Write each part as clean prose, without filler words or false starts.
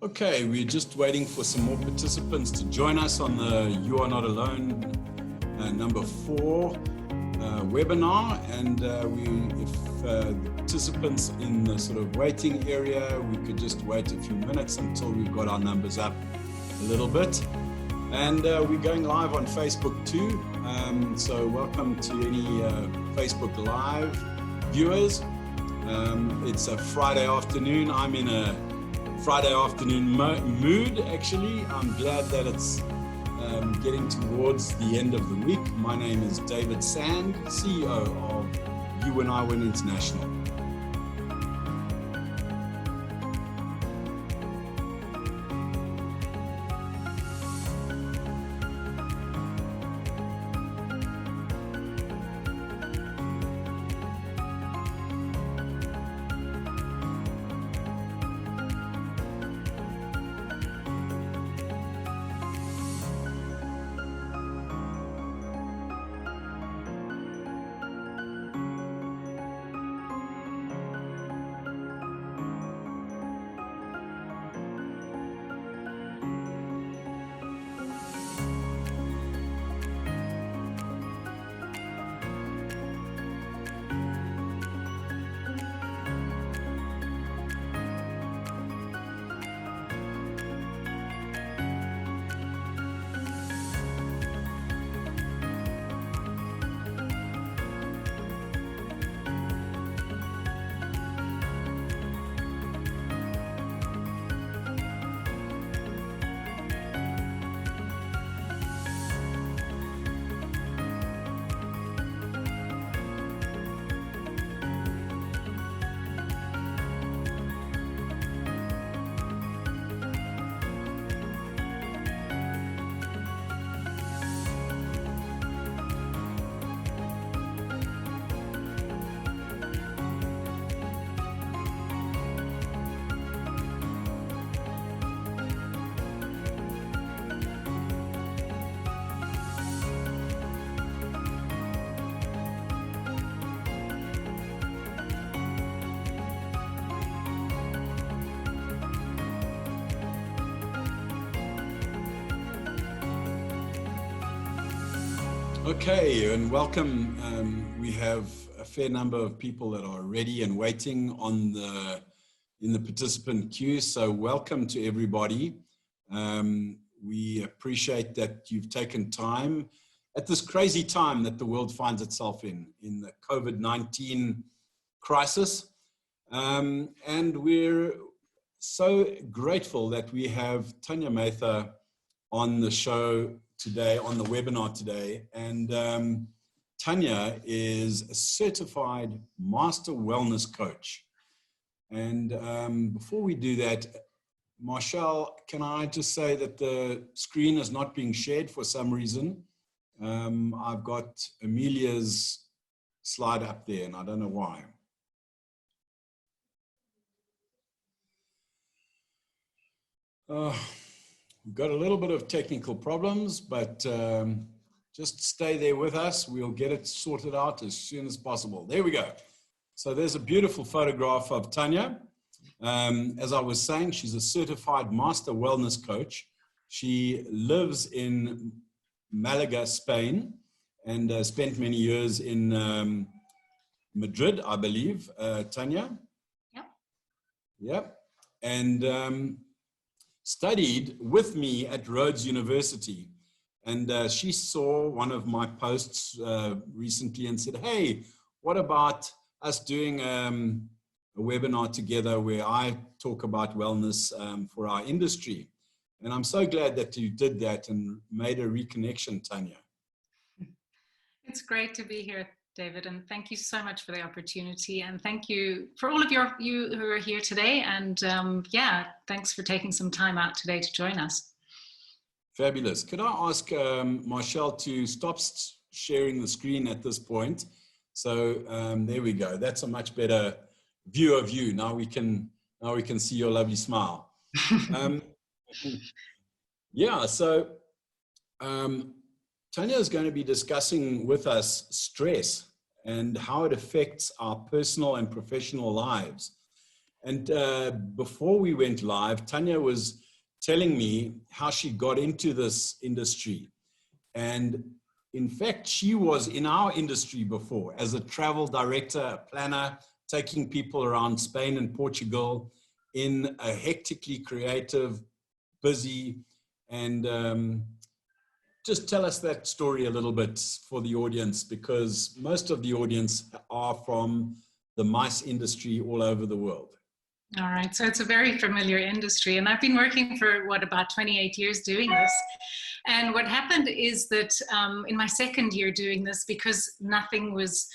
Okay, we're just waiting for some more participants to join us on the You Are Not Alone number 4 webinar. And if the participants in the sort of waiting area, we could just wait a few minutes until we've got our numbers up a little bit. And we're going live on Facebook too. So welcome to any Facebook Live viewers. It's a Friday afternoon. I'm in a Friday afternoon mood, actually. I'm glad that it's getting towards the end of the week. My name is David Sand, CEO of You and I Win International. Okay, and welcome. We have a fair number of people that are ready and waiting in the participant queue. So welcome to everybody. We appreciate that you've taken time at this crazy time that the world finds itself in the COVID-19 crisis. And we're so grateful that we have Tania Mather on the show today, on the webinar today. And Tania is a certified master wellness coach. And before we do that, Marshall, can I just say that the screen is not being shared for some reason? I've got Amelia's slide up there and I don't know why. We've got a little bit of technical problems, but just stay there with us. We'll get it sorted out as soon as possible. There we go. So there's a beautiful photograph of Tania. As I was saying, she's a certified master wellness coach. She lives in Malaga, Spain, and spent many years in Madrid, I believe. Tania? Yep. Yep. And studied with me at Rhodes University. And she saw one of my posts recently and said, hey, what about us doing a webinar together where I talk about wellness for our industry? And I'm so glad that you did that and made a reconnection, Tania. It's great to be here, David, and thank you so much for the opportunity, and thank you for all of you who are here today, and yeah, thanks for taking some time out today to join us. Fabulous. Could I ask Marshall to stop sharing the screen at this point? So there we go. That's a much better view of you. Now we can see your lovely smile. Yeah, so Tania is going to be discussing with us stress and how it affects our personal and professional lives. And before we went live, Tania was telling me how she got into this industry. And in fact, she was in our industry before as a travel director, a planner, taking people around Spain and Portugal in a hectically creative, busy, and just tell us that story a little bit for the audience, because most of the audience are from the MICE industry all over the world. All right, so it's a very familiar industry, and I've been working for about 28 years doing this. And what happened is that in my second year doing this, because nothing was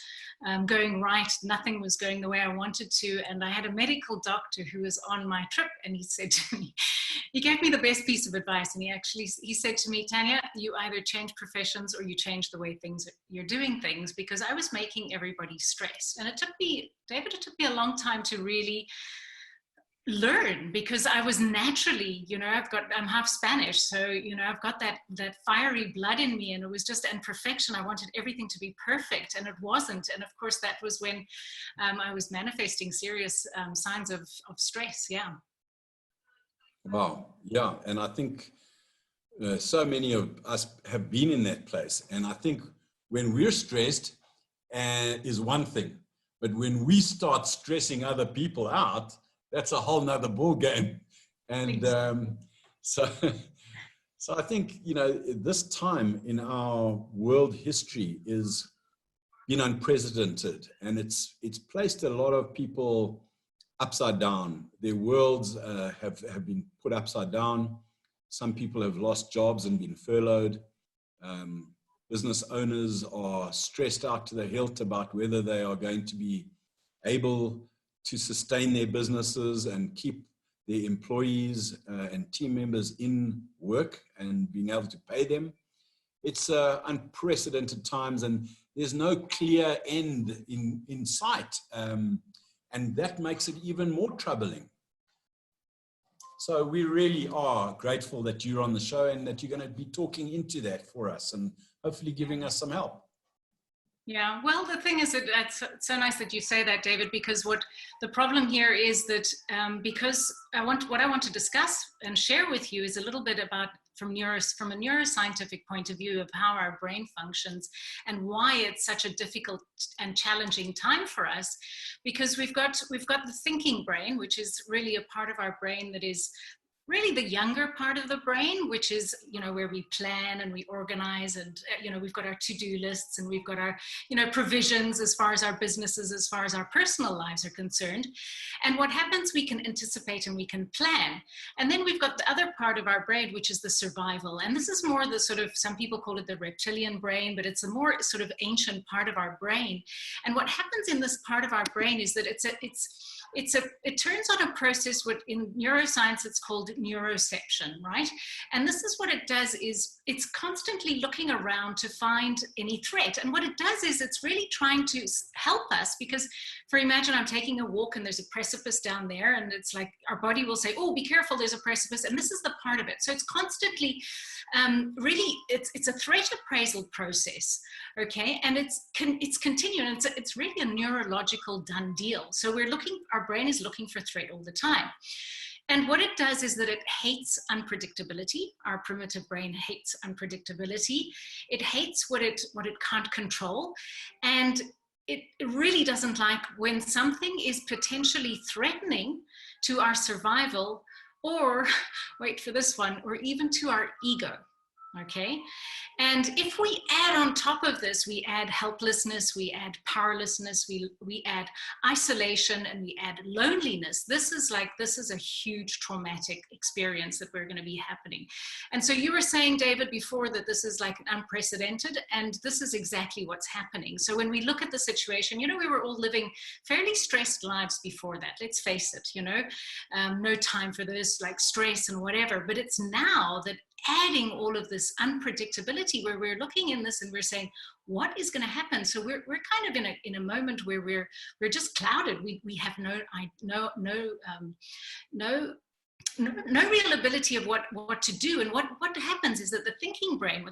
going right, nothing was going the way I wanted to, and I had a medical doctor who was on my trip, and he said to me, he gave me the best piece of advice, and he said to me, Tania, you either change professions or you change the way you're doing things, because I was making everybody stressed. And it took me, David, it took me a long time to really learn, because I was naturally, I'm half Spanish, so I've got that fiery blood in me, and it was just, and perfection, I wanted everything to be perfect, and it wasn't. And of course that was when I was manifesting serious signs of stress. Yeah. Wow. Yeah. And I think so many of us have been in that place, and I think when we're stressed is one thing, but when we start stressing other people out, that's a whole nother ball game. And so I think, this time in our world history is been unprecedented, and it's placed a lot of people upside down. Their worlds have been put upside down. Some people have lost jobs and been furloughed. Business owners are stressed out to the hilt about whether they are going to be able to sustain their businesses and keep their employees and team members in work and being able to pay them. It's unprecedented times, and there's no clear end in sight. And that makes it even more troubling. So we really are grateful that you're on the show and that you're going to be talking into that for us and hopefully giving us some help. Yeah, well, the thing is that it's so nice that you say that, David, because what the problem here is that because what I want to discuss and share with you is a little bit about from a neuroscientific point of view of how our brain functions and why it's such a difficult and challenging time for us, because we've got the thinking brain, which is really a part of our brain that is really the younger part of the brain, which is, where we plan and we organize, and, we've got our to-do lists, and we've got our, provisions as far as our businesses, as far as our personal lives are concerned. And what happens, we can anticipate and we can plan. And then we've got the other part of our brain, which is the survival. And this is more the sort of, some people call it the reptilian brain, but it's a more sort of ancient part of our brain. And what happens in this part of our brain is that it turns on a process, what in neuroscience it's called neuroception, right? And this is what it does, is it's constantly looking around to find any threat. And what it does is it's really trying to help us, because imagine I'm taking a walk and there's a precipice down there, and it's like our body will say, oh, be careful, there's a precipice. And this is the part of it. So it's constantly really, it's a threat appraisal process, okay? And it's continuing. It's really a neurological done deal. So our brain is looking for threat all the time. And what it does is that it hates unpredictability. Our primitive brain hates unpredictability. It hates what it can't control. And it really doesn't like when something is potentially threatening to our survival, or, wait for this one, or even to our ego. Okay, and if we add on top of this, we add helplessness, we add powerlessness, we add isolation, and we add loneliness. This is a huge traumatic experience that we're going to be happening. And so you were saying, David, before, that this is like unprecedented, and this is exactly what's happening. So when we look at the situation, we were all living fairly stressed lives before that. Let's face it, no time for this, like stress and whatever. But it's now that adding all of this unpredictability, where we're looking in this and we're saying, what is going to happen? So we're kind of in a moment where we're just clouded. We have no no real ability of what to do. And what happens is that the thinking brain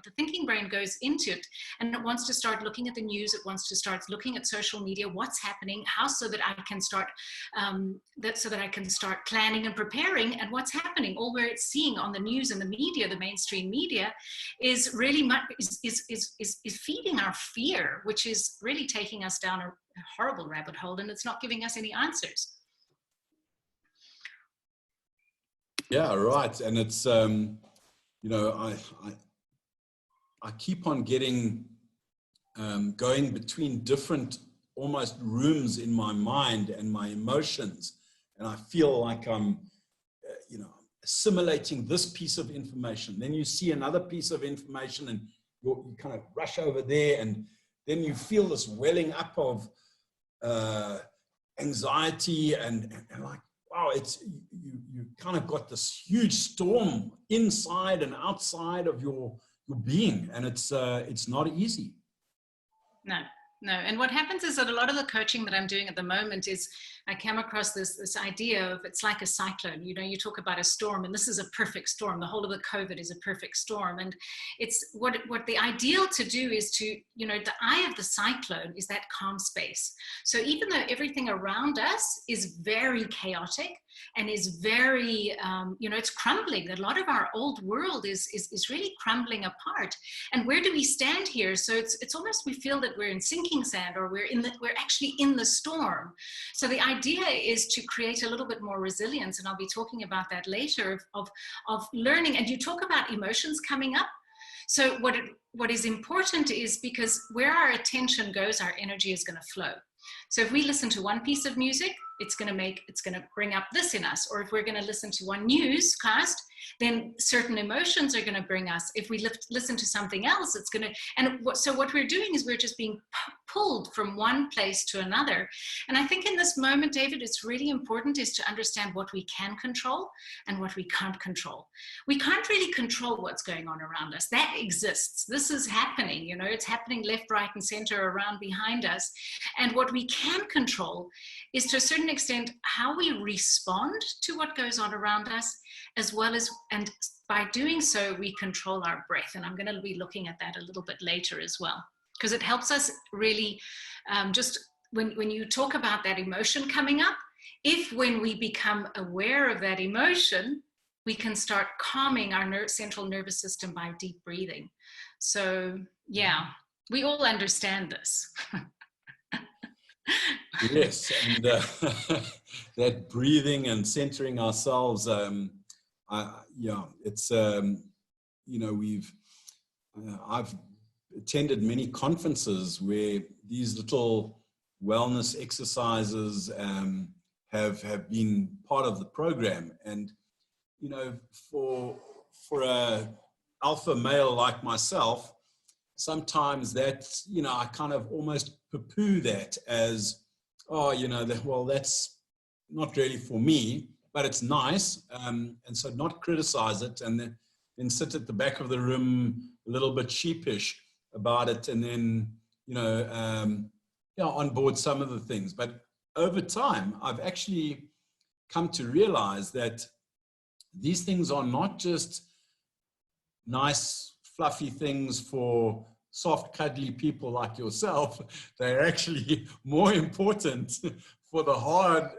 goes into it, and it wants to start looking at the news. It wants to start looking at social media, what's happening, how, so that I can start planning and preparing. And what's happening, all where it's seeing on the news and the media, the mainstream media, is really much is feeding our fear, which is really taking us down a horrible rabbit hole, and it's not giving us any answers. Yeah, right. And it's, you know, I keep on getting, going between different almost rooms in my mind and my emotions. And I feel like I'm, you know, assimilating this piece of information. Then you see another piece of information and you kind of rush over there. And then you feel this welling up of anxiety and like, wow, it's you kind of got this huge storm inside and outside of your being, and it's not easy. No. And what happens is that a lot of the coaching that I'm doing at the moment is I came across this idea of, it's like a cyclone. You know, you talk about a storm, and this is a perfect storm. The whole of the COVID is a perfect storm. And it's what the ideal to do is to, you know, the eye of the cyclone is that calm space. So even though everything around us is very chaotic and is very, you know, it's crumbling. A lot of our old world is really crumbling apart. And where do we stand here? So it's almost, we feel that we're in sinking sand, or we're actually in the storm. So the idea is to create a little bit more resilience, and I'll be talking about that later, of learning. And you talk about emotions coming up. So what is important is, because where our attention goes, our energy is going to flow. So if we listen to one piece of music, it's going to bring up this in us. Or if we're going to listen to one newscast, then certain emotions are going to bring us. If we listen to something else, it's going to, and so what we're doing is we're just being pulled from one place to another. And I think in this moment, David, it's really important is to understand what we can control and what we can't control. We can't really control what's going on around us. That exists. This is happening, you know, it's happening left, right, and center, around, behind us. And what we can control is, to a certain extent, how we respond to what goes on around us, as well as, and by doing so, we control our breath. And I'm going to be looking at that a little bit later as well, because it helps us really, just when you talk about that emotion coming up, when we become aware of that emotion, we can start calming our central nervous system by deep breathing. So yeah, we all understand this. Yes, and that breathing and centering ourselves, yeah, it's, you know, I've attended many conferences where these little wellness exercises have been part of the program. And, you know, for a alpha male like myself, sometimes that, you know, I kind of almost poo-poo that as, oh, you know, well, that's not really for me, but it's nice. And so not criticize it, and then sit at the back of the room a little bit sheepish about it, and then, you know, on board some of the things. But over time, I've actually come to realize that these things are not just nice, fluffy things for soft, cuddly people like yourself. They're actually more important for the hard,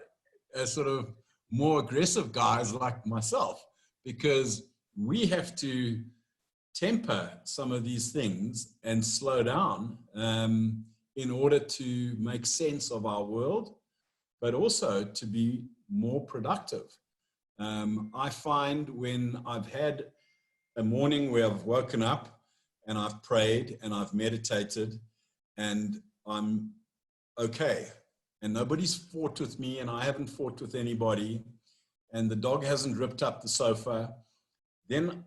sort of more aggressive guys like myself, because we have to temper some of these things and slow down in order to make sense of our world, but also to be more productive. I find when I've had a morning where I've woken up and I've prayed and I've meditated and I'm okay, and nobody's fought with me and I haven't fought with anybody, and the dog hasn't ripped up the sofa, then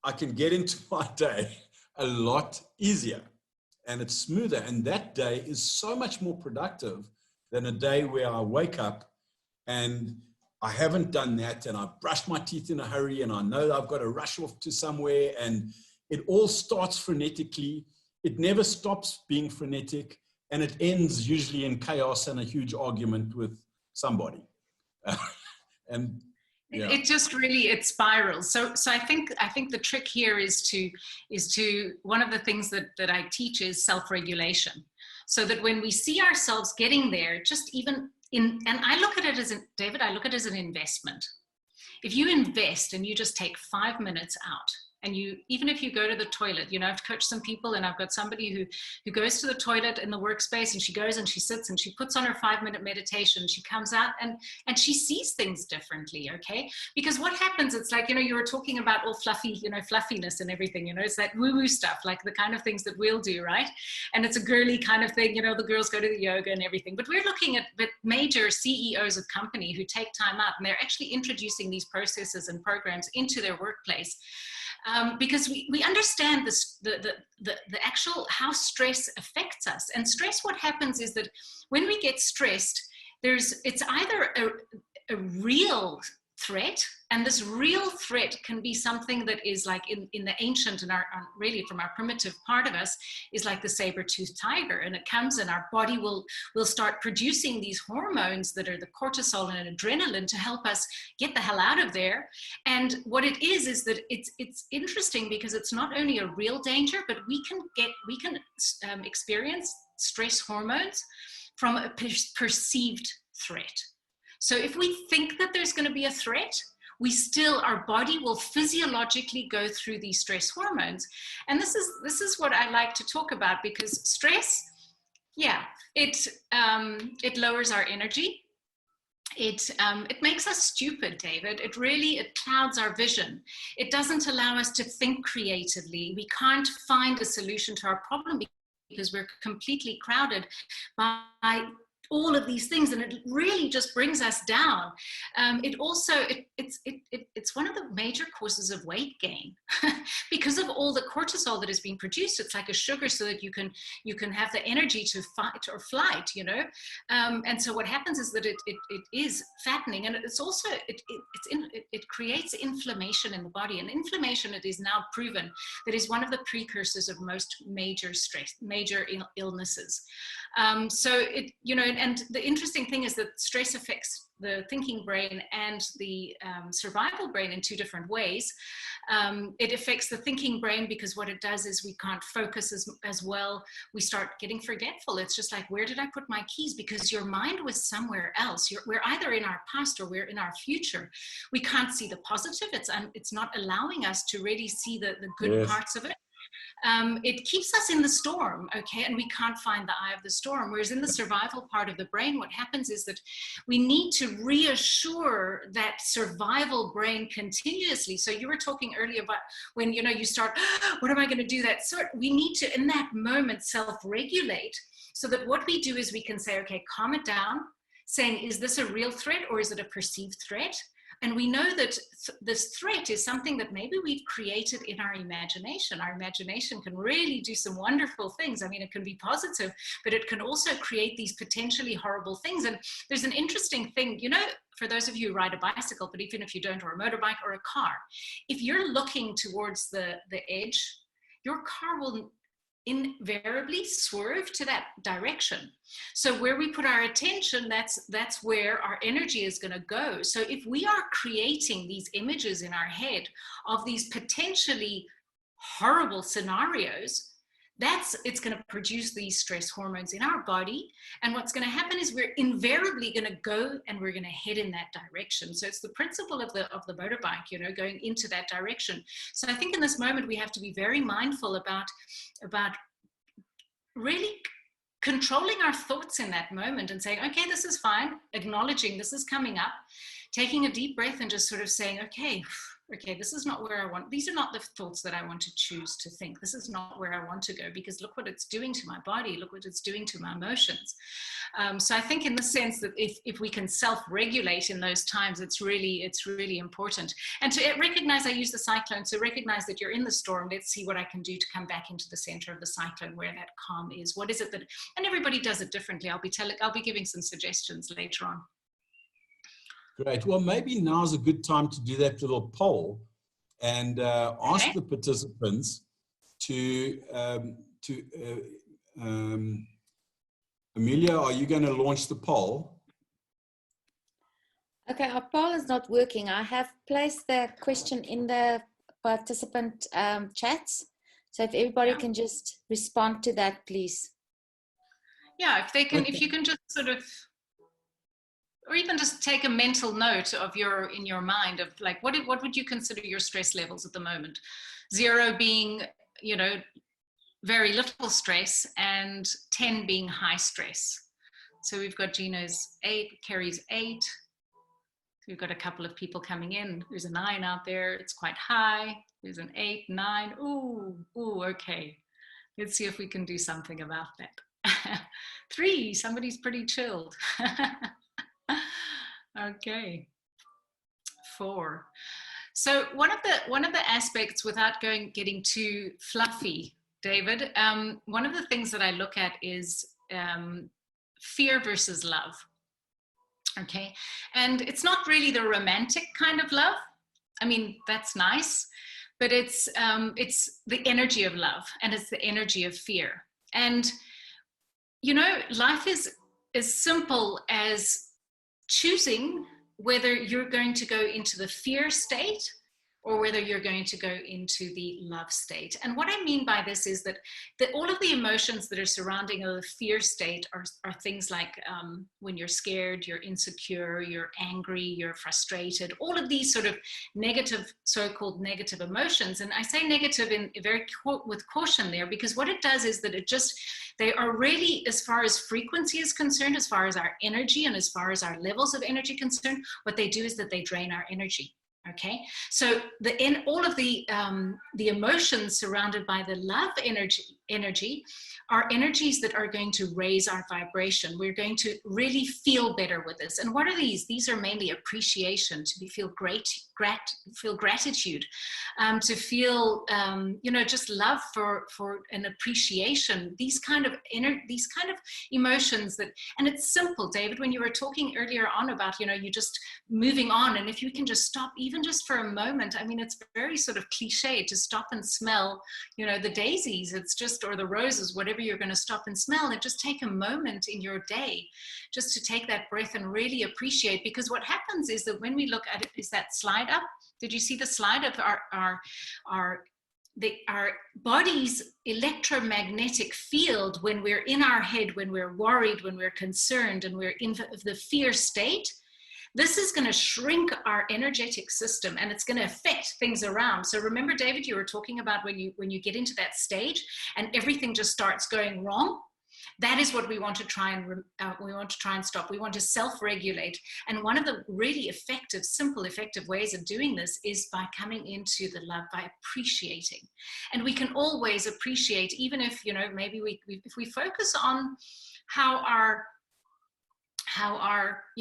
I can get into my day a lot easier and it's smoother. And that day is so much more productive than a day where I wake up and I haven't done that, and I've brushed my teeth in a hurry, and I know that I've got to rush off to somewhere, and it all starts frenetically. It never stops being frenetic, and it ends usually in chaos and a huge argument with somebody. And Yeah. It just really, it spirals. So I think the trick here is to one of the things that I teach is self-regulation, so that when we see ourselves getting there, just even in, and I look at it as David, I look at it as an investment. If you invest and you just take 5 minutes out, and you, even if you go to the toilet, I've coached some people, and I've got somebody who goes to the toilet in the workspace, and she goes and she sits and she puts on her 5-minute meditation. She comes out and she sees things differently, okay? Because what happens, it's like, you were talking about all fluffy, fluffiness and everything, it's that woo-woo stuff, like the kind of things that we'll do, right? And it's a girly kind of thing, the girls go to the yoga and everything. But we're looking at major CEOs of company who take time out, and they're actually introducing these processes and programs into their workplace. Because we understand this, the actual how stress affects us. And stress, what happens is that when we get stressed, it's either a real threat, and this real threat can be something that is like in the ancient and really from our primitive part of us is like the saber-toothed tiger, and it comes and our body will start producing these hormones that are the cortisol and adrenaline to help us get the hell out of there. And what it is that it's interesting because it's not only a real danger, but we can experience stress hormones from a perceived threat. So if we think that there's going to be a threat, our body will physiologically go through these stress hormones. And this is what I like to talk about, because stress, it lowers our energy. It makes us stupid, David. It clouds our vision. It doesn't allow us to think creatively. We can't find a solution to our problem because we're completely crowded by all of these things, and it really just brings us down. It's one of the major causes of weight gain because of all the cortisol that is being produced. It's like a sugar, so that you can have the energy to fight or flight, and so what happens is that it is fattening, and it's also it creates inflammation in the body, and inflammation, it is now proven, that is one of the precursors of most major illnesses. And the interesting thing is that stress affects the thinking brain and the survival brain in two different ways. It affects the thinking brain because what it does is we can't focus as well. We start getting forgetful. It's just like, where did I put my keys? Because your mind was somewhere else. We're either in our past or we're in our future. We can't see the positive. It's not allowing us to really see the good parts of it. It keeps us in the storm, okay, and we can't find the eye of the storm. Whereas in the survival part of the brain, what happens is that we need to reassure that survival brain continuously. So you were talking earlier about when you start, what am I going to do? We need to, in that moment, self-regulate, so that what we do is we can say, okay, calm it down, saying, is this a real threat or is it a perceived threat? And we know that this threat is something that maybe we've created in our imagination. Our imagination can really do some wonderful things. I mean, it can be positive, but it can also create these potentially horrible things. And there's an interesting thing, for those of you who ride a bicycle, but even if you don't, or a motorbike or a car, if you're looking towards the edge, your car will invariably swerve to that direction. So where we put our attention, that's where our energy is going to go. So if we are creating these images in our head of these potentially horrible scenarios, it's going to produce these stress hormones in our body. And what's going to happen is we're invariably going to go and we're going to head in that direction. So it's the principle of the motorbike, going into that direction. So I think in this moment, we have to be very mindful about really controlling our thoughts in that moment and saying, okay, this is fine, acknowledging this is coming up, taking a deep breath and just sort of saying, okay, this is not where I want, these are not the thoughts that I want to choose to think. This is not where I want to go, because look what it's doing to my body. Look what it's doing to my emotions. So I think in the sense that if we can self-regulate in those times, it's really important. And to recognize, I use the cyclone, so recognize that you're in the storm. Let's see what I can do to come back into the center of the cyclone where that calm is. What is it that, and everybody does it differently. I'll be giving some suggestions later on. Great. Well, maybe now's a good time to do that little poll and ask the participants Amelia, are you going to launch the poll? Okay, our poll is not working. I have placed the question in the participant chats. So if everybody can just respond to that, please. Yeah, if they can, Okay. if you can just sort of, or even just take a mental note of in your mind of like, what would you consider your stress levels at the moment? 0 being, you know, very little stress, and 10 being high stress. So we've got Gino's 8, Kerry's 8. We've got a couple of people coming in. There's a 9 out there. It's quite high. There's an 8, 9. Ooh, okay. Let's see if we can do something about that. 3, somebody's pretty chilled. Okay. 4. So one of the aspects, without getting too fluffy, David, one of the things that I look at is fear versus love. Okay, and it's not really the romantic kind of love. I mean, that's nice, but it's the energy of love, and it's the energy of fear. And you know, life is as simple as choosing whether you're going to go into the fear state or whether you're going to go into the love state. And what I mean by this is that all of the emotions that are surrounding the fear state are things like when you're scared, you're insecure, you're angry, you're frustrated, all of these sort of negative, so-called negative emotions. And I say negative with caution there, because what it does is that they are really, as far as frequency is concerned, as far as our energy and as far as our levels of energy concerned, what they do is that they drain our energy. Okay, so all of the emotions surrounded by the love energy are energies that are going to raise our vibration. We're going to really feel better with this. And what are these? These are mainly appreciation, to feel feel gratitude, to feel just love for an appreciation. These kind of emotions and it's simple, David. When you were talking earlier on about you just moving on, and if you can just stop even just for a moment. I mean, it's very sort of cliche to stop and smell the daisies. It's just, or the roses, whatever you're going to stop and smell, and just take a moment in your day just to take that breath and really appreciate. Because what happens is that when we look at it, is that slide up? Did you see the slide of our body's electromagnetic field when we're in our head, when we're worried, when we're concerned, and we're in the fear state? This is going to shrink our energetic system, and it's going to affect things around. So remember, David, you were talking about when you get into that stage and everything just starts going wrong. That is what we want to try and stop. We want to self-regulate. And one of the really simple, effective ways of doing this is by coming into the love, by appreciating. And we can always appreciate, even if, maybe if we focus on how our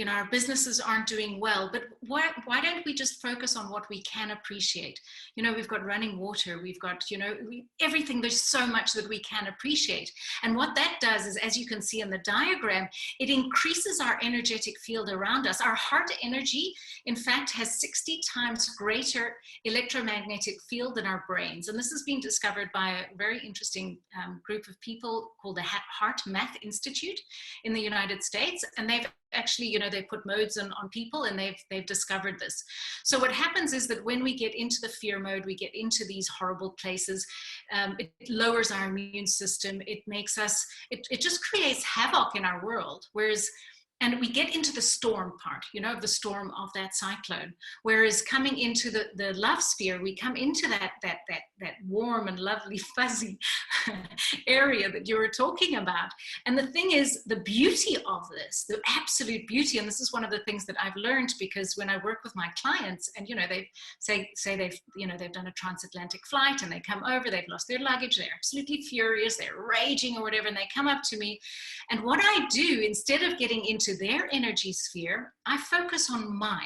our businesses aren't doing well, but why don't we just focus on what we can appreciate? We've got running water, we've got everything. There's so much that we can appreciate, and what that does is, as you can see in the diagram, it increases our energetic field around us. Our heart energy, in fact, has 60 times greater electromagnetic field than our brains, and this has been discovered by a very interesting group of people called the Heart Math Institute in the United States, and they've actually, they put modes on people, and they've discovered this. So what happens is that when we get into the fear mode, we get into these horrible places, it lowers our immune system, it makes us, it just creates havoc in our world. And we get into the storm part, the storm of that cyclone. Whereas coming into the love sphere, we come into that warm and lovely fuzzy area that you were talking about. And the thing is, the beauty of this, the absolute beauty, and this is one of the things that I've learned, because when I work with my clients, and they say they've done a transatlantic flight and they come over, they've lost their luggage, they're absolutely furious, they're raging or whatever, and they come up to me. And what I do, instead of getting into their energy sphere, I focus on mine.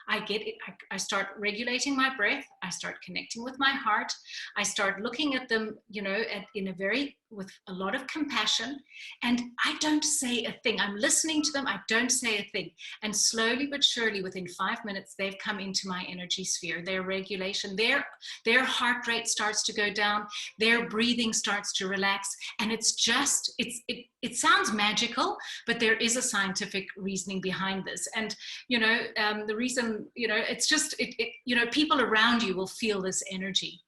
I start regulating my breath. I start connecting with my heart. I start looking at them, in a very with a lot of compassion, and I don't say a thing. I'm listening to them. I don't say a thing. And slowly but surely, within 5 minutes, they've come into my energy sphere. Their regulation, their heart rate starts to go down. Their breathing starts to relax. And it's just, it sounds magical, but there is a scientific reasoning behind this. And, the reason, it's just, people around you will feel this energy.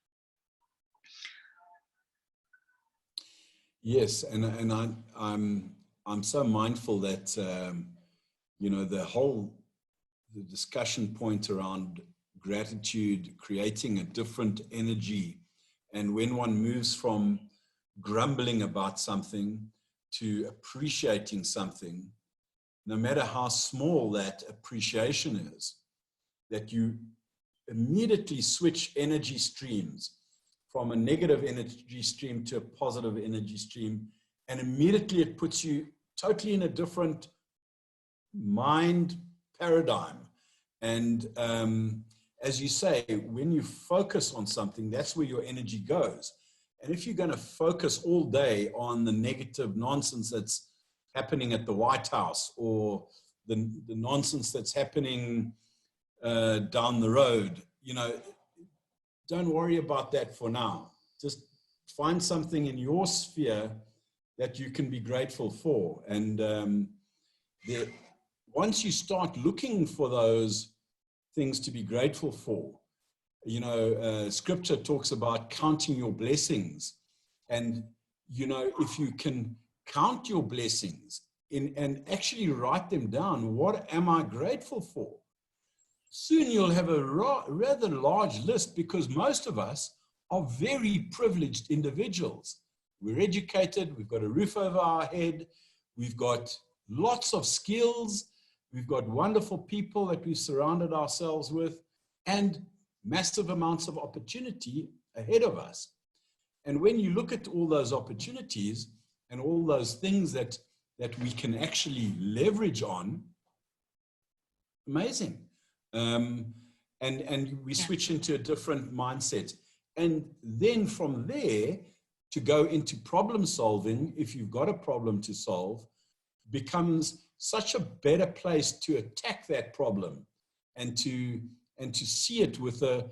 Yes, and I'm so mindful that the discussion point around gratitude, creating a different energy, and when one moves from grumbling about something to appreciating something, no matter how small that appreciation is, that you immediately switch energy streams from a negative energy stream to a positive energy stream, and immediately it puts you totally in a different mind paradigm. And as you say, when you focus on something, that's where your energy goes. And if you're going to focus all day on the negative nonsense that's happening at the White House, or the nonsense that's happening down the road, don't worry about that for now. Just find something in your sphere that you can be grateful for. And once you start looking for those things to be grateful for, scripture talks about counting your blessings. And, if you can count your blessings and actually write them down, what am I grateful for? Soon you'll have a rather large list, because most of us are very privileged individuals. We're educated, we've got a roof over our head, we've got lots of skills, we've got wonderful people that we've surrounded ourselves with, and massive amounts of opportunity ahead of us. And when you look at all those opportunities and all those things that we can actually leverage on, amazing. And we switch into a different mindset. And then from there, to go into problem solving, if you've got a problem to solve, becomes such a better place to attack that problem and to see it with a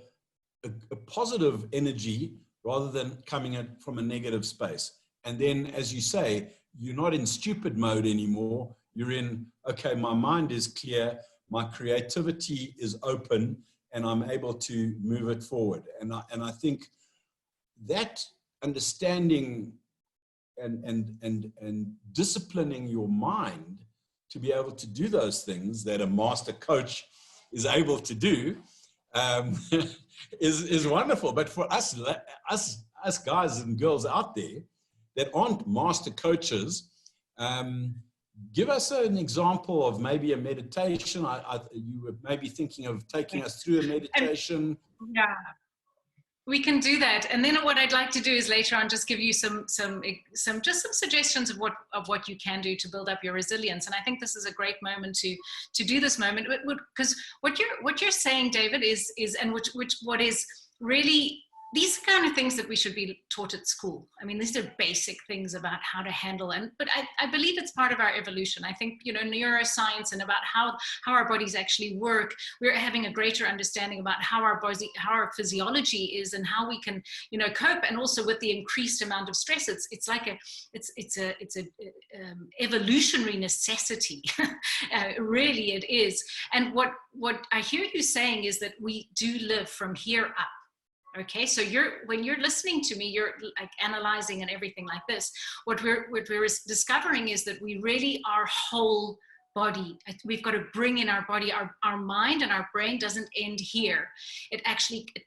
positive energy rather than coming at from a negative space. And then, as you say, you're not in stupid mode anymore. You're in, okay, my mind is clear, my creativity is open, and I'm able to move it forward. And I think that understanding and disciplining your mind to be able to do those things that a master coach is able to do is wonderful. But for us guys and girls out there that aren't master coaches, give us an example of maybe a meditation. You were maybe thinking of taking us through a meditation. Yeah, we can do that. And then what I'd like to do is later on just give you some suggestions of what you can do to build up your resilience. And I think this is a great moment to do this moment, because what you're saying, David, is what is really, these are kind of things that we should be taught at school. I mean, these are basic things about how to handle, but I believe it's part of our evolution. I think, neuroscience and about how our bodies actually work, we're having a greater understanding about how our our physiology is and how we can, cope. And also with the increased amount of stress, it's a evolutionary necessity. Really it is. And what I hear you saying is that we do live from here up. Okay, so when you're listening to me, you're like analyzing and everything like this. What we're discovering is that we really are whole body. We've got to bring in our body. Our mind and our brain doesn't end here. It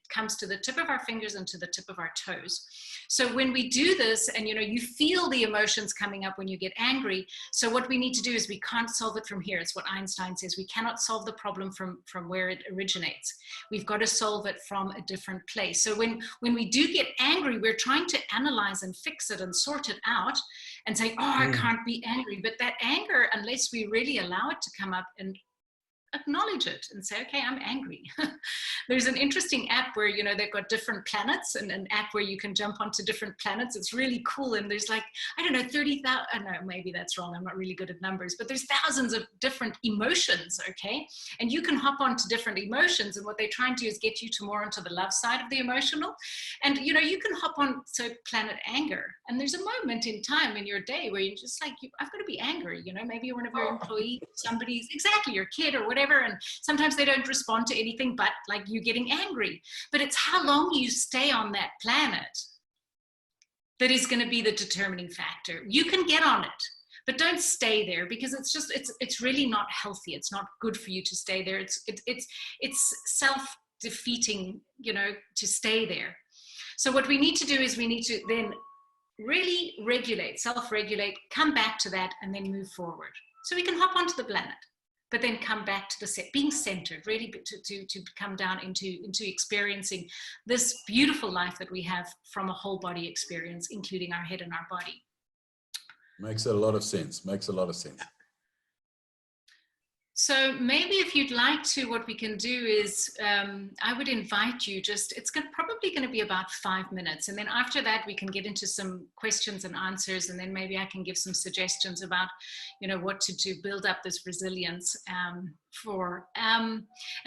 comes to the tip of our fingers and to the tip of our toes. So when we do this, and you feel the emotions coming up when you get angry. So what we need to do is, we can't solve it from here. It's what Einstein says. We cannot solve the problem from where it originates. We've got to solve it from a different place. So when we do get angry, we're trying to analyze and fix it and sort it out and say, I can't be angry. But that anger, unless we really allow it to come up and acknowledge it and say, okay, I'm angry. There's an interesting app where, you know, they've got different planets, and an app where you can jump onto different planets. It's really cool. And there's like, I don't know, 30,000, I don't know, maybe that's wrong. I'm not really good at numbers, but there's thousands of different emotions, okay? And you can hop onto different emotions. And what they're trying to do is get you to more onto the love side of the emotional. And, you know, you can hop on to planet anger. And there's a moment in time in your day where you're just like, I've got to be angry. You know, maybe one of your employees, somebody's, exactly, your kid or whatever. And sometimes they don't respond to anything but like you getting angry. But it's how long you stay on that planet that is going to be the determining factor. You can get on it, but don't stay there, because it's really not healthy. It's not good for you to stay there. It's self-defeating, you know, to stay there. So what we need to do is we need to then really regulate, self-regulate, come back to that, and then move forward. So we can hop onto the planet, but then come back to being centered, really to come down into experiencing this beautiful life that we have from a whole body experience, including our head and our body. Makes a lot of sense. Makes a lot of sense. So maybe if you'd like to, what we can do is I would invite you it's probably going to be about 5 minutes. And then after that, we can get into some questions and answers. And then maybe I can give some suggestions about, you know, what to do, build up this resilience and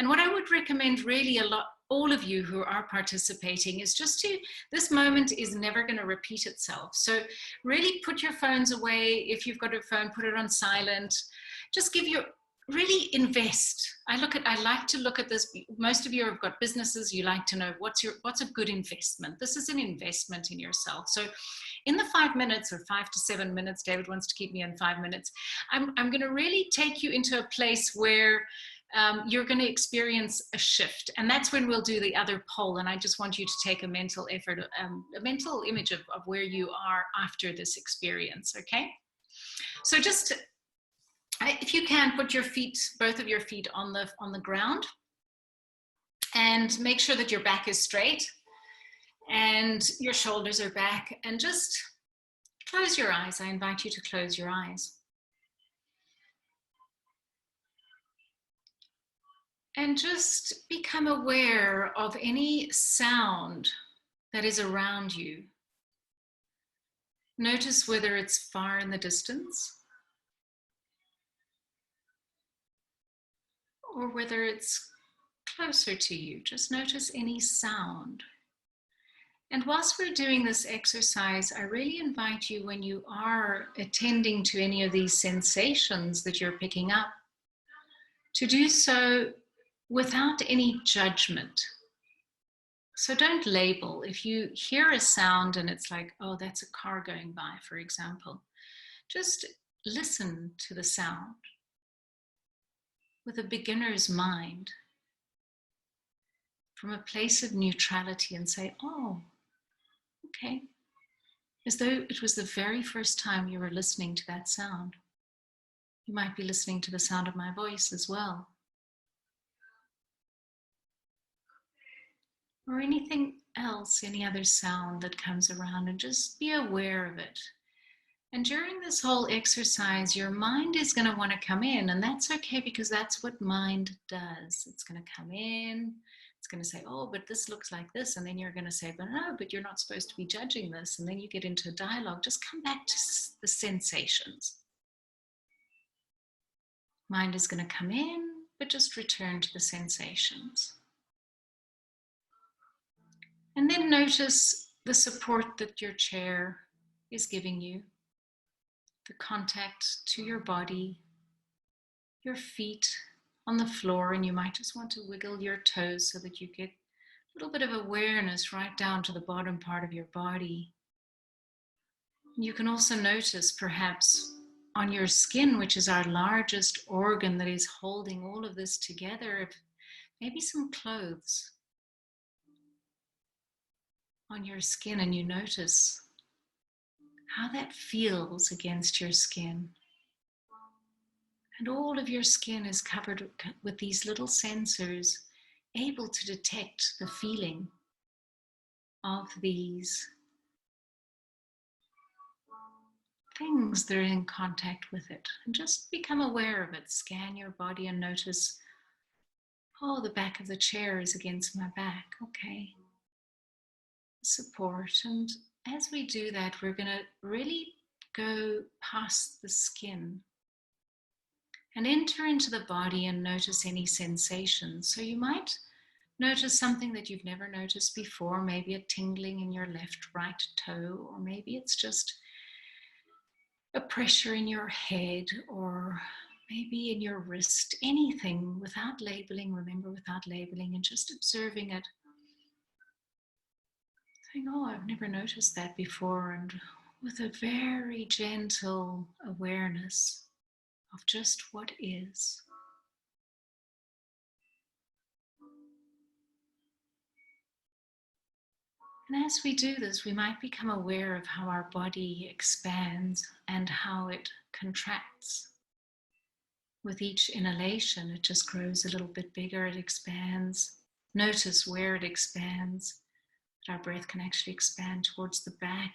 what I would recommend really all of you who are participating is just this moment is never going to repeat itself. So really put your phones away. If you've got a phone, put it on silent. Just really invest. I like to look at this. Most of you have got businesses. You like to know what's a good investment. This is an investment in yourself. So in the 5 minutes or 5 to 7 minutes, David wants to keep me in 5 minutes. I'm going to really take you into a place where you're going to experience a shift. And that's when we'll do the other poll. And I just want you to take a mental effort, a mental image of where you are after this experience. Okay. So just, if you can, put your feet, both of your feet on the ground, and make sure that your back is straight and your shoulders are back, and just close your eyes. I invite you to close your eyes. And just become aware of any sound that is around you. Notice whether it's far in the distance, or whether it's closer to you. Just notice any sound. And whilst we're doing this exercise, I really invite you, when you are attending to any of these sensations that you're picking up, to do so without any judgment. So don't label. If you hear a sound and it's like, oh, that's a car going by, for example, just listen to the sound with a beginner's mind, from a place of neutrality, and say, oh, okay. As though it was the very first time you were listening to that sound. You might be listening to the sound of my voice as well. Or anything else, any other sound that comes around, and just be aware of it. And during this whole exercise, your mind is going to want to come in, and that's okay, because that's what mind does. It's going to come in, it's going to say, oh, but this looks like this. And then you're going to say, but no, but you're not supposed to be judging this. And then you get into a dialogue. Just come back to the sensations. Mind is going to come in, but just return to the sensations. And then notice the support that your chair is giving you, the contact to your body, your feet on the floor, and you might just want to wiggle your toes so that you get a little bit of awareness right down to the bottom part of your body. You can also notice perhaps on your skin, which is our largest organ that is holding all of this together, maybe some clothes on your skin, and you notice how that feels against your skin. And all of your skin is covered with these little sensors, able to detect the feeling of these things that are in contact with it. And just become aware of it. Scan your body and notice Oh, the back of the chair is against my back. Okay. Support. And as we do that, we're going to really go past the skin and enter into the body and notice any sensations. So you might notice something that you've never noticed before, maybe a tingling in your left, right toe, or maybe it's just a pressure in your head, or maybe in your wrist, anything, without labeling, remember, without labeling, and just observing it. Saying, oh, I've never noticed that before, and with a very gentle awareness of just what is. And as we do this, we might become aware of how our body expands and how it contracts. With each inhalation, it just grows a little bit bigger, it expands. Notice where it expands. Our breath can actually expand towards the back.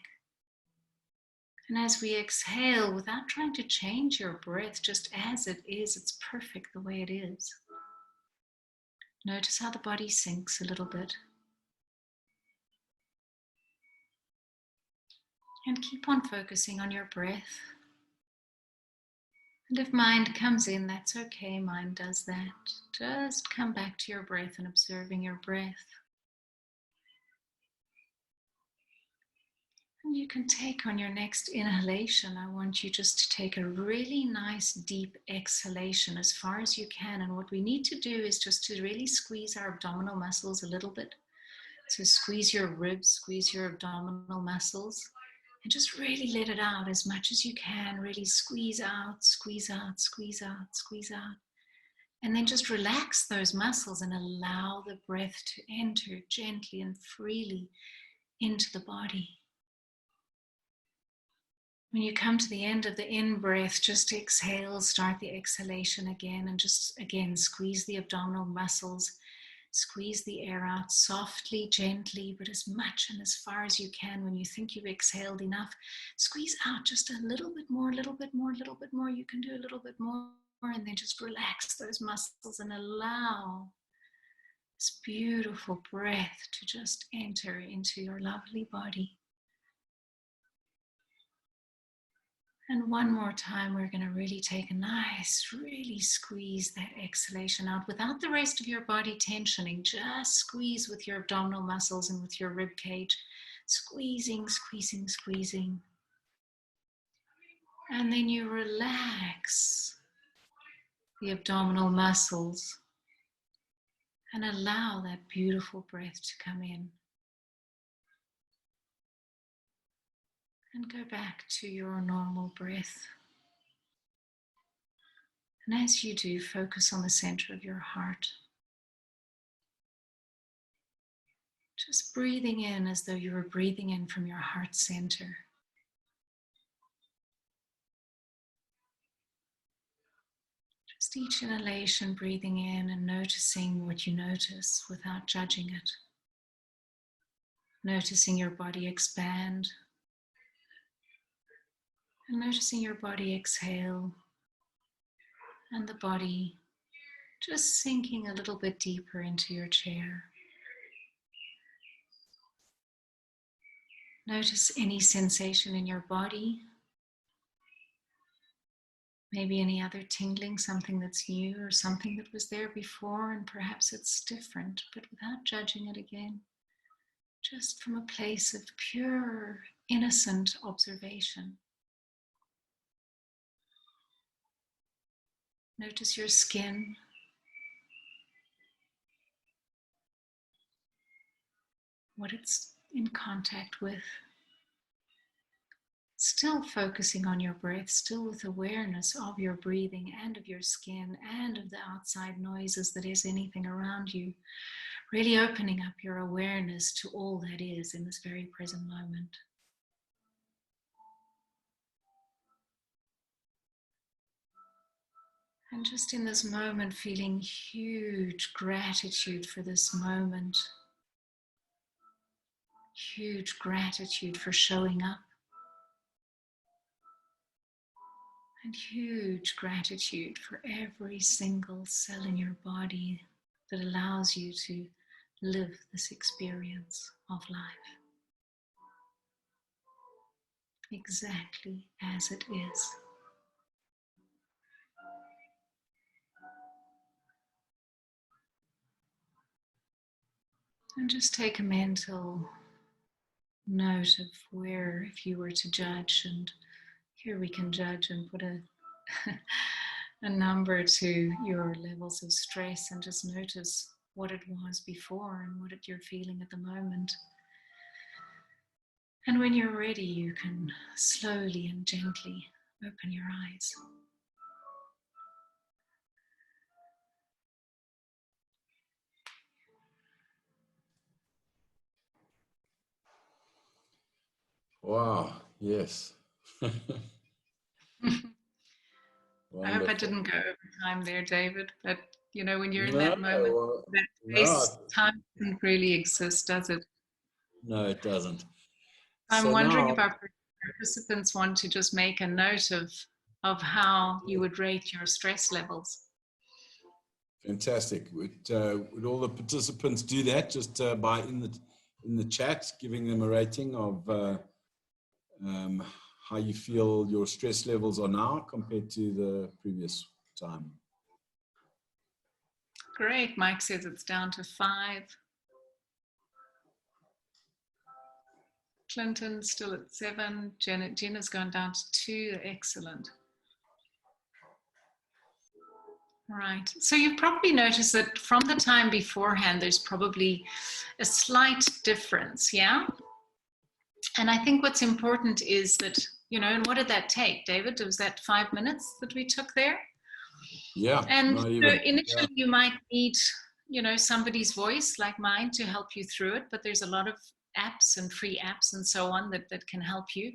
And as we exhale, without trying to change your breath, just as it is, it's perfect the way it is. Notice how the body sinks a little bit. And keep on focusing on your breath. And if mind comes in, that's okay, mind does that. Just come back to your breath and observing your breath. And you can take on your next inhalation, I want you just to take a really nice deep exhalation as far as you can. And what we need to do is just to really squeeze our abdominal muscles a little bit. So squeeze your ribs, squeeze your abdominal muscles, and just really let it out as much as you can. Really squeeze out, squeeze out, squeeze out, squeeze out. And then just relax those muscles and allow the breath to enter gently and freely into the body. When you come to the end of the in-breath, just exhale, start the exhalation again, and just again squeeze the abdominal muscles, squeeze the air out softly, gently, but as much and as far as you can. When you think you've exhaled enough, squeeze out just a little bit more, little bit more, little bit more. You can do a little bit more, and then just relax those muscles and allow this beautiful breath to just enter into your lovely body. And one more time, we're going to really take a nice, really squeeze that exhalation out without the rest of your body tensioning. Just squeeze with your abdominal muscles and with your rib cage. Squeezing, squeezing, squeezing. And then you relax the abdominal muscles and allow that beautiful breath to come in. And go back to your normal breath. And as you do, focus on the center of your heart. Just breathing in as though you were breathing in from your heart center. Just each inhalation, breathing in and noticing what you notice without judging it. Noticing your body expand. And noticing your body exhale. And the body just sinking a little bit deeper into your chair. Notice any sensation in your body. Maybe any other tingling, something that's new or something that was there before and perhaps it's different, but without judging it again. Just from a place of pure, innocent observation. Notice your skin. What it's in contact with. Still focusing on your breath, still with awareness of your breathing and of your skin and of the outside noises that is anything around you. Really opening up your awareness to all that is in this very present moment. And just in this moment, feeling huge gratitude for this moment. Huge gratitude for showing up. And huge gratitude for every single cell in your body that allows you to live this experience of life exactly as it is. And just take a mental note of where, if you were to judge, and here we can judge and put a a number to your levels of stress, and just notice what it was before and what you're feeling at the moment. And when you're ready, you can slowly and gently open your eyes. Wow, yes. I hope I didn't go over time there, David, but you know, when you're in No, that moment, well, that space, time doesn't really exist, does it? no, it doesn't. I'm So wondering now, if our participants want to just make a note of how you would rate your stress levels. fantastic. Would all the participants do that just by in the chat, giving them a rating of how you feel your stress levels are now compared to the previous time? Great. Mike says it's down to 5. Clinton still at 7. Jenna's gone down to 2. Excellent. Right. So you've probably noticed that from the time beforehand, there's probably a slight difference. Yeah. And I think what's important is that, you know, and what did that take, David? Was that 5 minutes that we took there? Yeah. And not so even. initially Yeah. you might need, you know, somebody's voice like mine to help you through it, but there's a lot of apps and free apps and so on that can help you.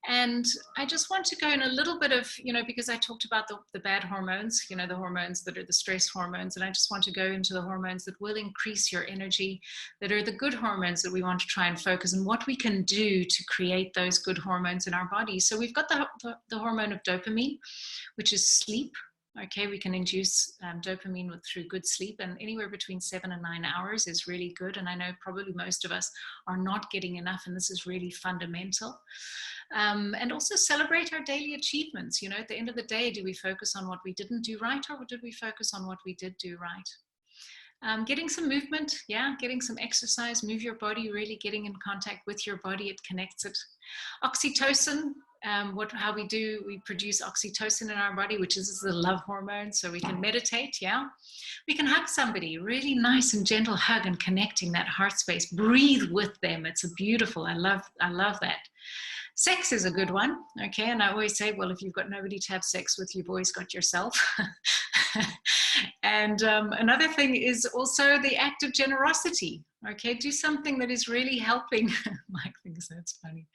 And I just want to go in a little bit of, you know, because I talked about the bad hormones, you know, the hormones that are the stress hormones, and I just want to go into the hormones that will increase your energy, that are the good hormones that we want to try and focus on, what we can do to create those good hormones in our body. So we've got the hormone of dopamine, which is sleep. Okay, we can induce dopamine through good sleep, and anywhere between 7 and 9 hours is really good. And I know probably most of us are not getting enough, and this is really fundamental. And also celebrate our daily achievements. You know, at the end of the day, do we focus on what we didn't do right, or did we focus on what we did do right? Getting some movement, yeah, getting some exercise, move your body, really getting in contact with your body, it connects it. Oxytocin, how we produce oxytocin in our body, which is the love hormone, so we can meditate, yeah. We can hug somebody, really nice and gentle hug, and connecting that heart space, breathe with them. It's a beautiful, I love that. Sex is a good one, okay? And I always say, well, if you've got nobody to have sex with, you've always got yourself. And another thing is also the act of generosity, okay? Do something that is really helping. Mike thinks that's funny.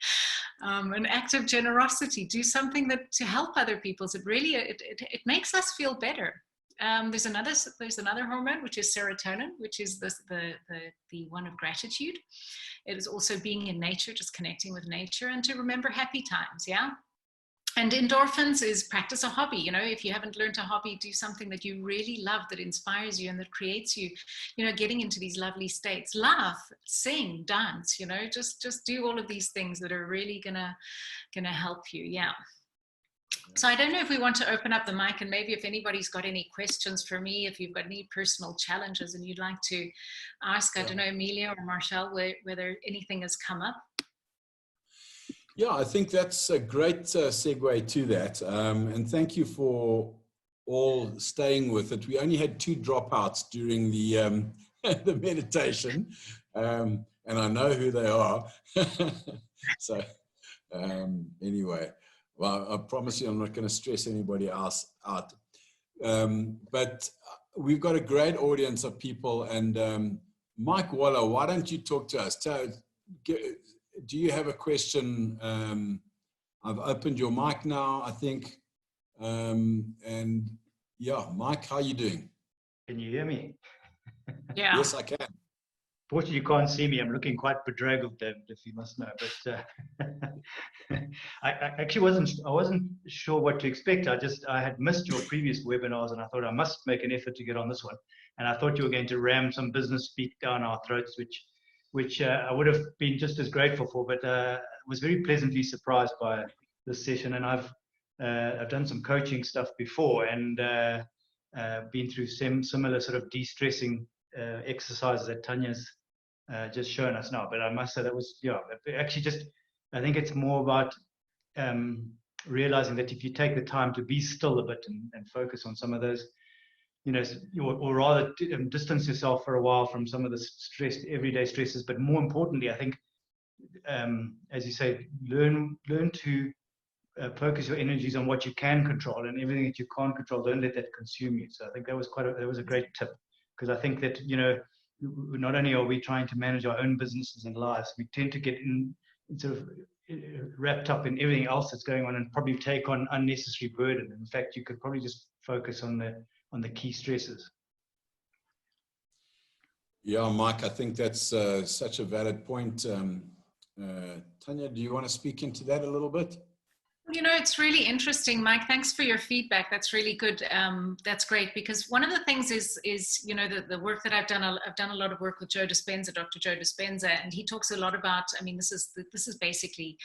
An act of generosity, do something to help other people. It really, it makes us feel better. There's another hormone, which is serotonin, which is the one of gratitude. It is also being in nature, just connecting with nature, and to remember happy times, yeah? And endorphins is practice a hobby. You know, if you haven't learned a hobby, do something that you really love, that inspires you and that creates you, you know, getting into these lovely states. Laugh, sing, dance, you know, just do all of these things that are really gonna help you, yeah. So I don't know if we want to open up the mic, and maybe if anybody's got any questions for me, if you've got any personal challenges and you'd like to ask, I don't know, Amelia or Marshall, whether anything has come up. Yeah, I think that's a great segue to that. And thank you for all staying with it. We only had 2 dropouts during the the meditation, and I know who they are. So anyway, well, I promise you I'm not going to stress anybody else out. But we've got a great audience of people. And Mike Waller, why don't you talk to us? Do you have a question? I've opened your mic now, I think. And yeah, Mike, how are you doing? Can you hear me? Yeah. Yes, I can. Fortunately, you can't see me. I'm looking quite bedraggled, David, if you must know. But I actually wasn't sure what to expect. I had missed your previous webinars, and I thought I must make an effort to get on this one. And I thought you were going to ram some business speak down our throats, which I would have been just as grateful for. But was very pleasantly surprised by this session. And I've done some coaching stuff before, and been through similar sort of de-stressing exercises that Tanya's just shown us now. But I must say that was, actually just, I think it's more about realizing that if you take the time to be still a bit and focus on some of those, or rather distance yourself for a while from some of the everyday stresses. But more importantly, I think, as you say, learn to focus your energies on what you can control, and everything that you can't control, don't let that consume you. So I think that was a great tip, because I think that, not only are we trying to manage our own businesses and lives, we tend to get in sort of wrapped up in everything else that's going on, and probably take on unnecessary burden. In fact, you could probably just focus on the key stresses. Yeah, Mike, I think that's such a valid point. Tanya, do you want to speak into that a little bit? It's really interesting, Mike. Thanks for your feedback. That's really good. That's great, because one of the things is the work that I've done a lot of work with Dr. Joe Dispenza, and he talks a lot about, this is basically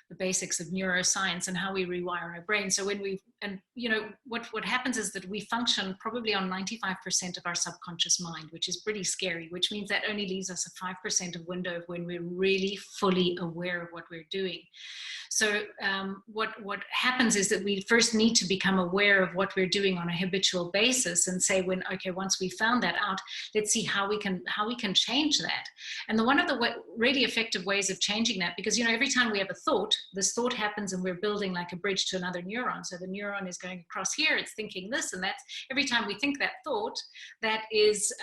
the basics of neuroscience and how we rewire our brain. So what happens is that we function probably on 95% of our subconscious mind, which is pretty scary, which means that only leaves us a 5% of window of when we're really fully aware of what we're doing. So what happens is that we first need to become aware of what we're doing on a habitual basis, and say, once we found that out, let's see how we can change that. And one of the really effective ways of changing that, because every time we have a thought, this thought happens, and we're building like a bridge to another neuron. So the neuron is going across here, it's thinking this, and that's every time we think that thought, that is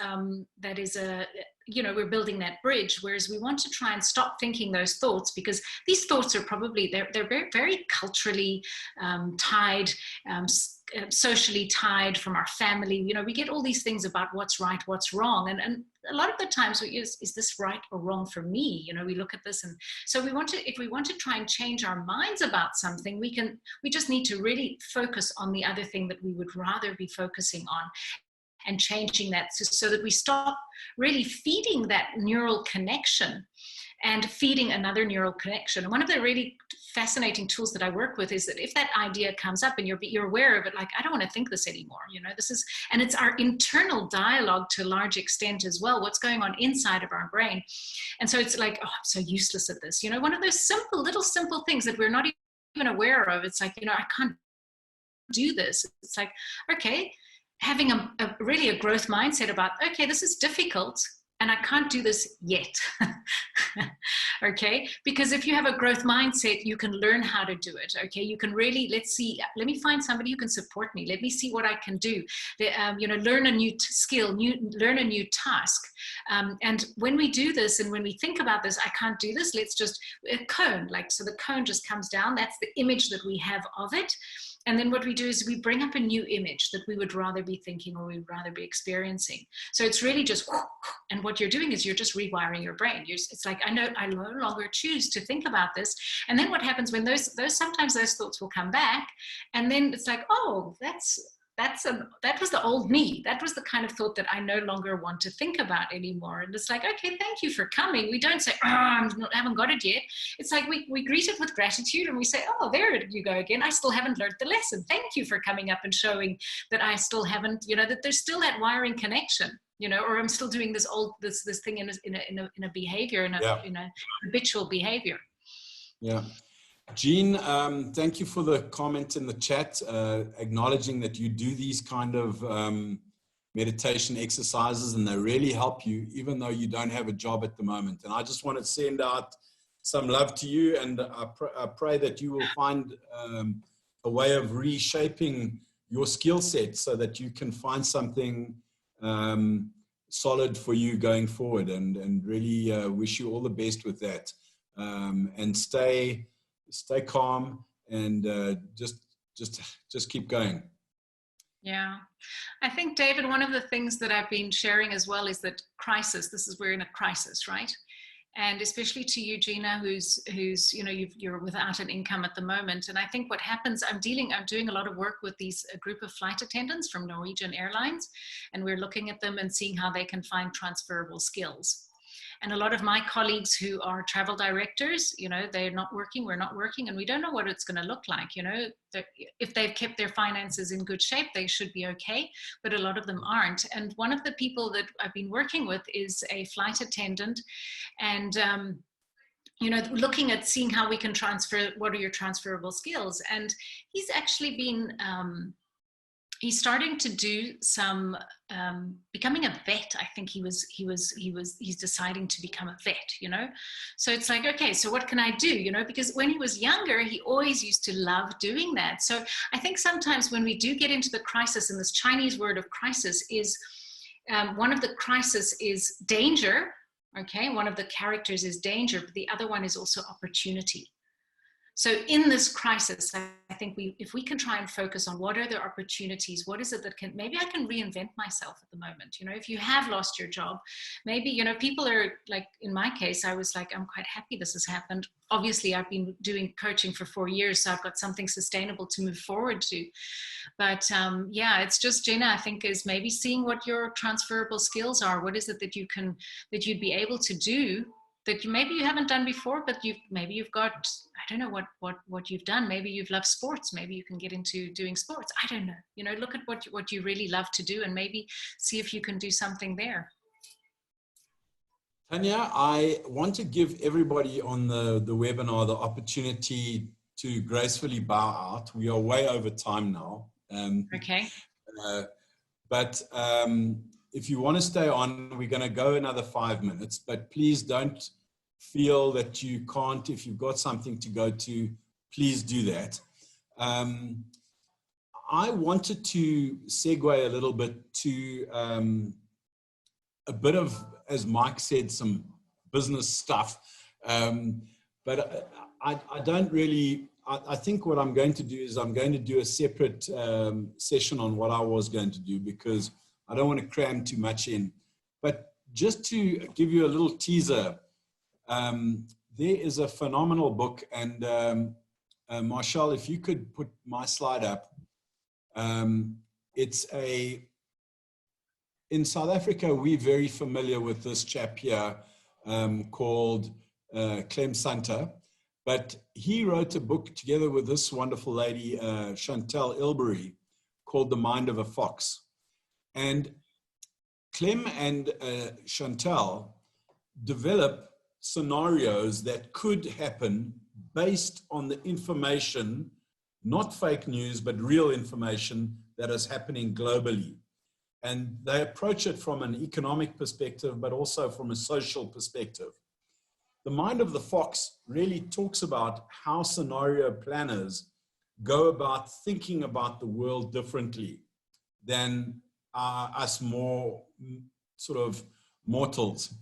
we're building that bridge. Whereas we want to try and stop thinking those thoughts, because these thoughts are probably, they're very, very culturally tied, socially tied from our family. We get all these things about what's right, what's wrong. And a lot of the times is this right or wrong for me? We look at this, and so if we want to try and change our minds about something, we just need to really focus on the other thing that we would rather be focusing on, and changing that so that we stop really feeding that neural connection and feeding another neural connection. And one of the really fascinating tools that I work with is that if that idea comes up and you're aware of it, like, I don't want to think this anymore, and it's our internal dialogue to a large extent as well, what's going on inside of our brain. And so it's like, oh, I'm so useless at this. One of those little simple things that we're not even aware of. It's like, I can't do this. It's like, okay, having really a growth mindset about, okay, this is difficult and I can't do this yet. Okay, because if you have a growth mindset, you can learn how to do it. Okay, you can really, let me find somebody who can support me. Let me see what I can do. Learn a new skill, learn a new task. And when we do this, and when we think about this, I can't do this, let's just, a cone, so the cone just comes down. That's the image that we have of it. And then what we do is we bring up a new image that we would rather be thinking, or we would rather be experiencing. So it's really just, and what you're doing is you're just rewiring your brain. It's like, I no longer choose to think about this. And then what happens when sometimes those thoughts will come back, and then it's like, oh, that was the old me. That was the kind of thought that I no longer want to think about anymore. And it's like, okay, thank you for coming. We don't say, oh, I haven't got it yet. It's like we greet it with gratitude, and we say, oh, there you go again. I still haven't learned the lesson. Thank you for coming up and showing that I still haven't, that there's still that wiring connection, or I'm still doing this thing in a behavior, in a habitual behavior. Yeah. Jean, thank you for the comment in the chat, acknowledging that you do these kind of meditation exercises, and they really help you, even though you don't have a job at the moment. And I just want to send out some love to you, and I pray that you will find a way of reshaping your skill set so that you can find something solid for you going forward, and really wish you all the best with that. And stay calm, and just keep going. Yeah. I think, David, one of the things that I've been sharing as well is that we're in a crisis, right? And especially to you, Gina, who's you're without an income at the moment. And I think what happens, I'm doing a lot of work with a group of flight attendants from Norwegian Airlines, and we're looking at them and seeing how they can find transferable skills. And a lot of my colleagues who are travel directors, they're not working, we're not working, and we don't know what it's going to look like. If they've kept their finances in good shape, they should be okay, but a lot of them aren't. And one of the people that I've been working with is a flight attendant, and looking at seeing how we can transfer, what are your transferable skills? And he's actually been he's starting to do some becoming a vet. I think he's deciding to become a vet, so it's like, okay, so what can I do, because when he was younger, he always used to love doing that. So I think sometimes when we do get into the crisis, and this Chinese word of crisis is one of the crisis is danger. Okay, one of the characters is danger, but the other one is also opportunity. So in this crisis, I think if we can try and focus on what are the opportunities, what is it that maybe I can reinvent myself at the moment. If you have lost your job, maybe, people are like, in my case, I was like, I'm quite happy this has happened. Obviously, I've been doing coaching for 4 years, so I've got something sustainable to move forward to. But yeah, it's just, Gina, I think, is maybe seeing what your transferable skills are. What is it that you'd be able to do that maybe you haven't done before, but you've got, I don't know what you've done. Maybe you've loved sports. Maybe you can get into doing sports. I don't know. Look at what you really love to do, and maybe see if you can do something there. Tania, I want to give everybody on the webinar the opportunity to gracefully bow out. We are way over time now. Okay. But if you want to stay on, we're going to go another 5 minutes, but please don't feel that you can't. If you've got something to go to, please do that. I wanted to segue a little bit to a bit of, as Mike said, some business stuff. But I don't really, I think what I'm going to do is I'm going to do a separate session on what I was going to do, because I don't want to cram too much in. But just to give you a little teaser, there is a phenomenal book, and Marshall, if you could put my slide up. In South Africa, we're very familiar with this chap here called Clem Santa, but he wrote a book together with this wonderful lady, Chantal Ilbery, called The Mind of a Fox. And Clem and Chantal develop scenarios that could happen based on the information, not fake news, but real information that is happening globally. And they approach it from an economic perspective, but also from a social perspective. The Mind of the Fox really talks about how scenario planners go about thinking about the world differently than us more sort of mortals,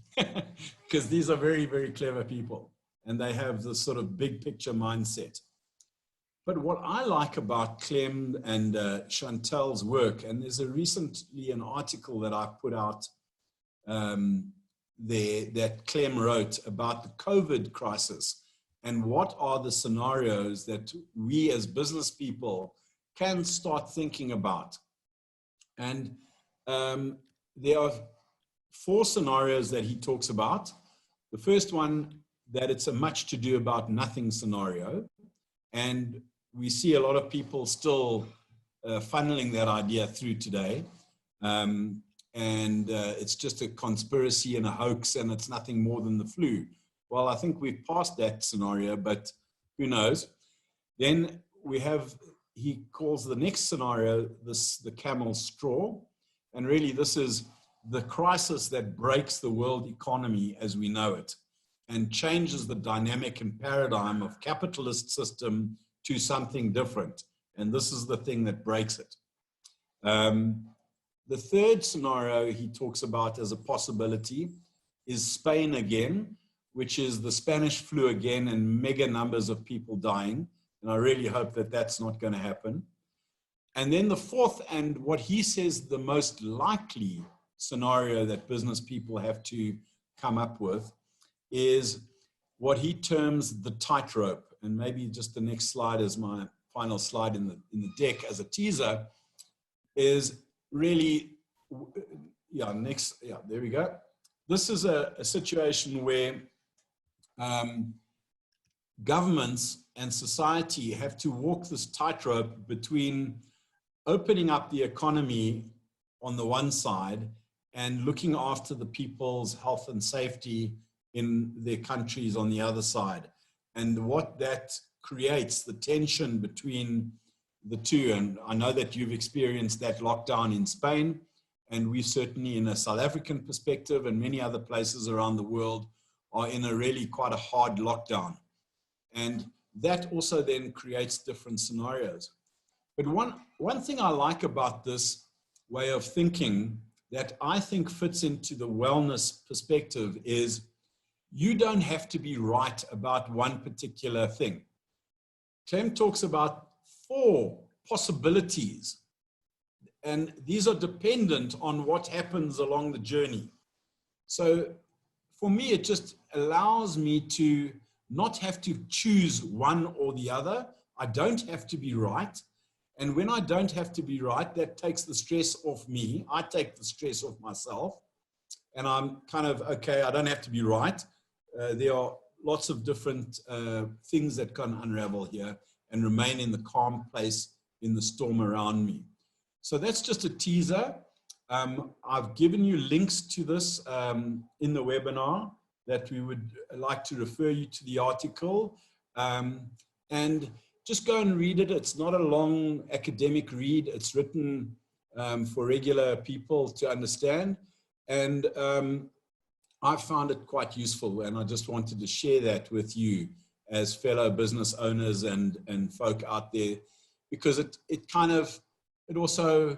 because these are very, very clever people, and they have this sort of big picture mindset. But what I like about Clem and Chantal's work, and there's recently an article that I put out there that Clem wrote about the COVID crisis, and what are the scenarios that we as business people can start thinking about. And there are 4 scenarios that he talks about. The first one, that it's a much to do about nothing scenario. And we see a lot of people still funneling that idea through today. It's just a conspiracy and a hoax, and it's nothing more than the flu. Well, I think we've passed that scenario, but who knows? Then we have, he calls the next scenario the camel's straw. And really, this is the crisis that breaks the world economy as we know it and changes the dynamic and paradigm of capitalist system to something different. And this is the thing that breaks it. The third scenario he talks about as a possibility is Spain again, which is the Spanish flu again and mega numbers of people dying. And I really hope that that's not going to happen. And then the fourth, and what he says the most likely scenario that business people have to come up with, is what he terms the tightrope. And maybe just the next slide is my final slide in the deck as a teaser, is really, yeah, there we go. This is a situation where governments and society have to walk this tightrope between opening up the economy on the one side and looking after the people's health and safety in their countries on the other side. And what that creates, the tension between the two. And I know that you've experienced that lockdown in Spain, and we certainly, in a South African perspective and many other places around the world, are in a really quite a hard lockdown. And that also then creates different scenarios. But one thing I like about this way of thinking that I think fits into the wellness perspective is you don't have to be right about one particular thing. Clem talks about 4 possibilities, and these are dependent on what happens along the journey. So for me, it just allows me to not have to choose one or the other. I don't have to be right. And when I don't have to be right, that takes the stress off me. I take the stress off myself. And I'm kind of, okay, I don't have to be right. There are lots of different things that can unravel here and remain in the calm place in the storm around me. So that's just a teaser. I've given you links to this in the webinar that we would like to refer you to the article. And just go and read it. It's not a long academic read. It's written for regular people to understand. And I found it quite useful, and I just wanted to share that with you as fellow business owners and folk out there, because it also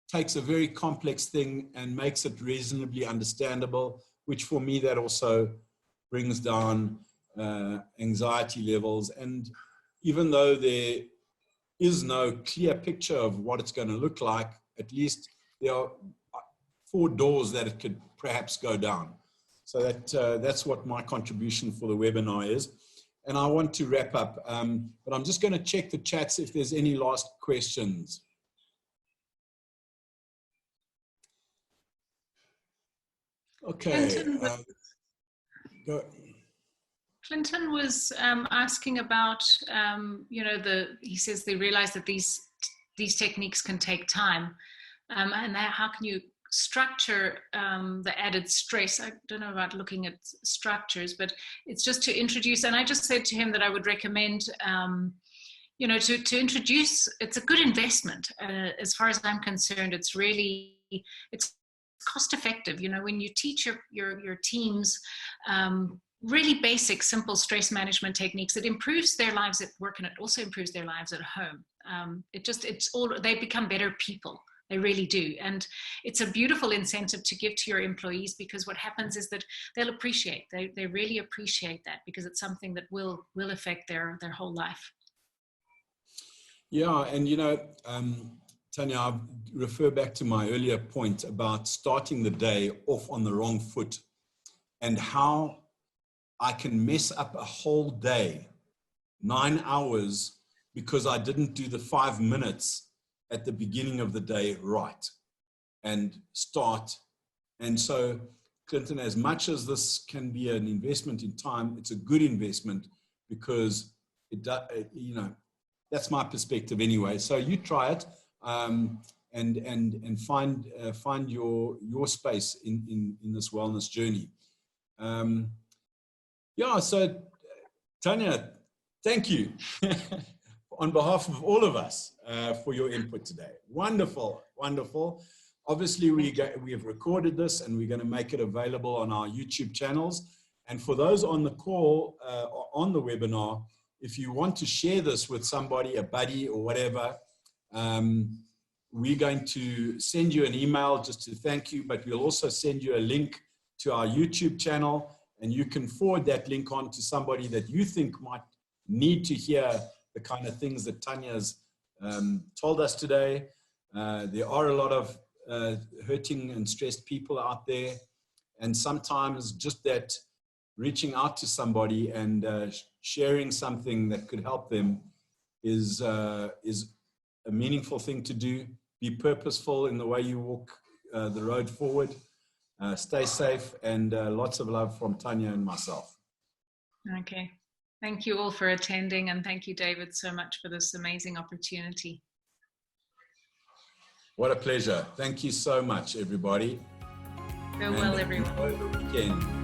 takes a very complex thing and makes it reasonably understandable, which for me, that also brings down anxiety levels. And even though there is no clear picture of what it's going to look like, at least there are 4 doors that it could perhaps go down. So that's what my contribution for the webinar is. And I want to wrap up, but I'm just going to check the chats if there's any last questions. Okay. Clinton was asking about, he says they realize that these techniques can take time, and how can you structure the added stress? I don't know about looking at structures, but it's just to introduce. And I just said to him that I would recommend, to introduce. It's a good investment as far as I'm concerned. It's cost effective. When you teach your teams really basic, simple stress management techniques, it improves their lives at work, and it also improves their lives at home. They become better people. They really do. And it's a beautiful incentive to give to your employees, because what happens is that they'll appreciate, they really appreciate that, because it's something that will affect their whole life. Yeah, and Tania, I refer back to my earlier point about starting the day off on the wrong foot, and how I can mess up a whole day, 9 hours, because I didn't do the 5 minutes at the beginning of the day right and start. And so, Clinton, as much as this can be an investment in time, it's a good investment, because that's my perspective anyway. So you try it and find your space in this wellness journey. So Tania, thank you on behalf of all of us for your input today. Wonderful, wonderful. Obviously, we have recorded this, and we're going to make it available on our YouTube channels. And for those on the call, on the webinar, if you want to share this with somebody, a buddy or whatever, we're going to send you an email just to thank you, but we'll also send you a link to our YouTube channel, and you can forward that link on to somebody that you think might need to hear the kind of things that Tania's told us today. There are a lot of hurting and stressed people out there, and sometimes just that reaching out to somebody and sharing something that could help them is a meaningful thing to do. Be purposeful in the way you walk the road forward. Stay safe, and lots of love from Tania and myself. Okay. Thank you all for attending, and thank you, David, so much for this amazing opportunity. What a pleasure. Thank you so much, everybody. Go well, everyone. Enjoy the weekend.